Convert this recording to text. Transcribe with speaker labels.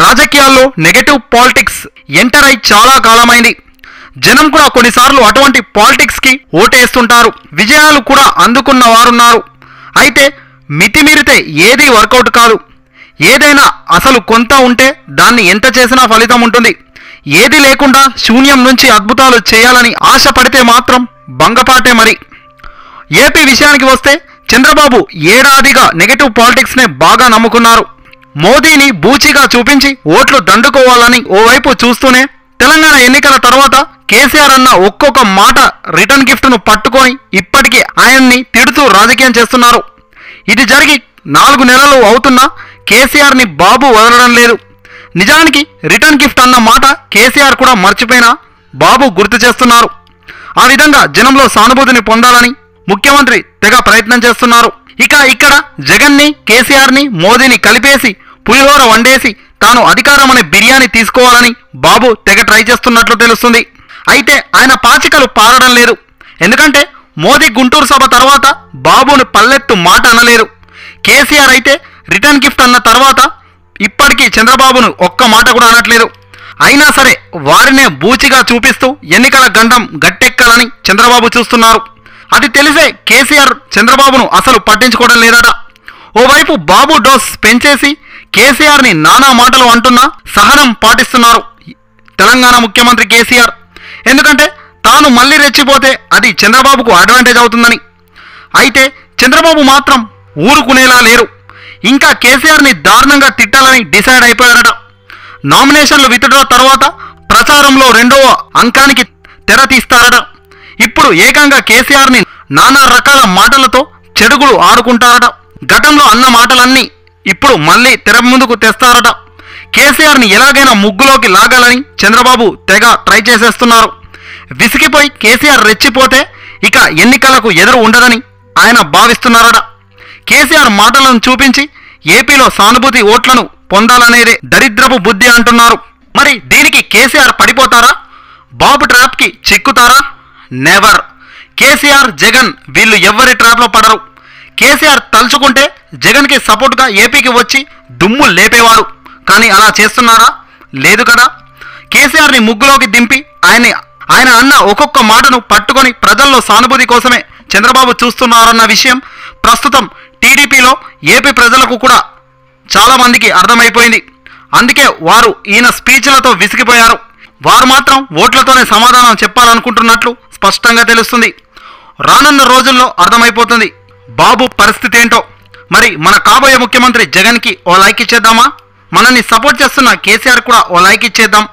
Speaker 1: రాజకీయాల్లో negative politics enter అయి చాలా కాలమైంది. జనం కూడా కొన్నిసార్లు అటువంటి పాలిటిక్స్కి ఓటేస్తుంటారు. విజయాలు కూడా అందుకున్న వారున్నారు. అయితే మితిమీరితే ఏదీ వర్కౌట్ కాదు. ఏదైనా అసలు కొంత ఉంటే దాన్ని ఎంత చేసినా ఫలితం ఉంటుంది. ఏది లేకుండా శూన్యం నుంచి అద్భుతాలు చేయాలని ఆశపడితే మాత్రం భంగపాటే. మరి ఏపీ విషయానికి వస్తే చంద్రబాబు ఏడాదిగా నెగటివ్ పాలిటిక్స్నే బాగా నమ్ముకున్నారు. మోదీని బూచిగా చూపించి ఓట్లు దండుకోవాలని ఓవైపు చూస్తూనే తెలంగాణ ఎన్నికల తర్వాత కేసీఆర్ అన్న ఒక్కొక్క మాట రిటర్న్ గిఫ్ట్ను పట్టుకొని ఇప్పటికీ ఆయన్ని తిడుతూ రాజకీయం చేస్తున్నారు. ఇది జరిగి 4 నెలలు అవుతున్నా కేసీఆర్ని బాబు వదలడం లేదు. నిజానికి రిటర్న్ గిఫ్ట్ అన్న మాట కేసీఆర్ కూడా మర్చిపోయినా బాబు గుర్తు చేస్తున్నారు. ఆ విధంగా జనంలో సానుభూతిని పొందాలని ముఖ్యమంత్రి తెగ ప్రయత్నం చేస్తున్నారు. ఇక ఇక్కడ జగన్ని, కేసీఆర్ని, మోదీని కలిపేసి పులిహోర వండేసి తాను అధికారం అనే బిర్యానీ తీసుకోవాలని బాబు తెగ ట్రై చేస్తున్నట్లు తెలుస్తుంది. అయితే ఆయన పాచికలు పారడం లేదు. ఎందుకంటే మోదీ గుంటూరు సభ తర్వాత బాబుని పల్లెత్తు మాట అనలేరు. కేసీఆర్ అయితే రిటర్న్ గిఫ్ట్ అన్న తర్వాత ఇప్పటికీ చంద్రబాబును ఒక్క మాట కూడా అనట్లేదు. అయినా సరే వారినే బూచిగా చూపిస్తూ ఎన్నికల గండం గట్టెక్కాలని చంద్రబాబు చూస్తున్నారు. అది తెలిసే కేసీఆర్ చంద్రబాబును అసలు పట్టించుకోవడం లేదట. ఓవైపు బాబు డోస్ పెంచేసి కేసీఆర్ని నానా మాటలు అంటున్నా సహనం పాటిస్తున్నారు తెలంగాణ ముఖ్యమంత్రి కేసీఆర్. ఎందుకంటే తాను మళ్ళీ రెచ్చిపోతే అది చంద్రబాబుకు అడ్వాంటేజ్ అవుతుందని. అయితే చంద్రబాబు మాత్రం ఊరుకునేలా లేరు. ఇంకా కేసీఆర్ని దారుణంగా తిట్టాలని డిసైడ్ అయిపోయారట. నామినేషన్లు విత్డ్రా తర్వాత ప్రచారంలో 2వ అంకానికి తెర తీస్తారట. ఇప్పుడు ఏకంగా కేసీఆర్ని నానా రకాల మాటలతో చెడుగులు ఆడుకుంటారట. గతంలో అన్న మాటలన్నీ ఇప్పుడు మళ్ళీ తెర ముందుకు తెస్తారట. కేసీఆర్ని ఎలాగైనా ముగ్గులోకి లాగాలని చంద్రబాబు తెగ ట్రై చేసేస్తున్నారు. విసిగిపోయి కేసీఆర్ రెచ్చిపోతే ఇక ఎన్నికలకు ఎదురు ఉండదని ఆయన భావిస్తున్నారట. కేసీఆర్ మాటలను చూపించి ఏపీలో సానుభూతి ఓట్లను పొందాలనేదే దరిద్రపు బుద్ధి అంటున్నారు. మరి దీనికి కేసీఆర్ పడిపోతారా? బాబు ట్రాప్కి చిక్కుతారా? నెవర్. కేసీఆర్, జగన్ వీళ్ళు ఎవ్వరి ట్రాప్లో పడరు. కేసీఆర్ తలుచుకుంటే జగన్కి సపోర్ట్గా ఏపీకి వచ్చి దుమ్ము లేపేవారు. కానీ అలా చేస్తున్నారా? లేదు కదా. కేసీఆర్ని ముగ్గులోకి దింపి ఆయన అన్న ఒక్కొక్క మాటను పట్టుకొని ప్రజల్లో సానుభూతి కోసమే చంద్రబాబు చూస్తున్నారన్న విషయం ప్రస్తుతం టీడీపీలో ఏపీ ప్రజలకు కూడా చాలామందికి అర్థమైపోయింది. అందుకే వారు ఈయన స్పీచ్లతో విసిగిపోయారు. వారు మాత్రం ఓట్లతోనే సమాధానం చెప్పాలనుకుంటున్నట్లు స్పష్టంగా తెలుస్తుంది. రానున్న రోజుల్లో అర్థమైపోతుంది బాబు పరిస్థితి ఏంటో. మరి మన కాబోయే ముఖ్యమంత్రి జగన్కి ఓ లైక్ ఇచ్చేద్దామా? మనల్ని సపోర్ట్ చేస్తున్న కేసీఆర్ కూడా ఓ లైక్ ఇచ్చేద్దాం.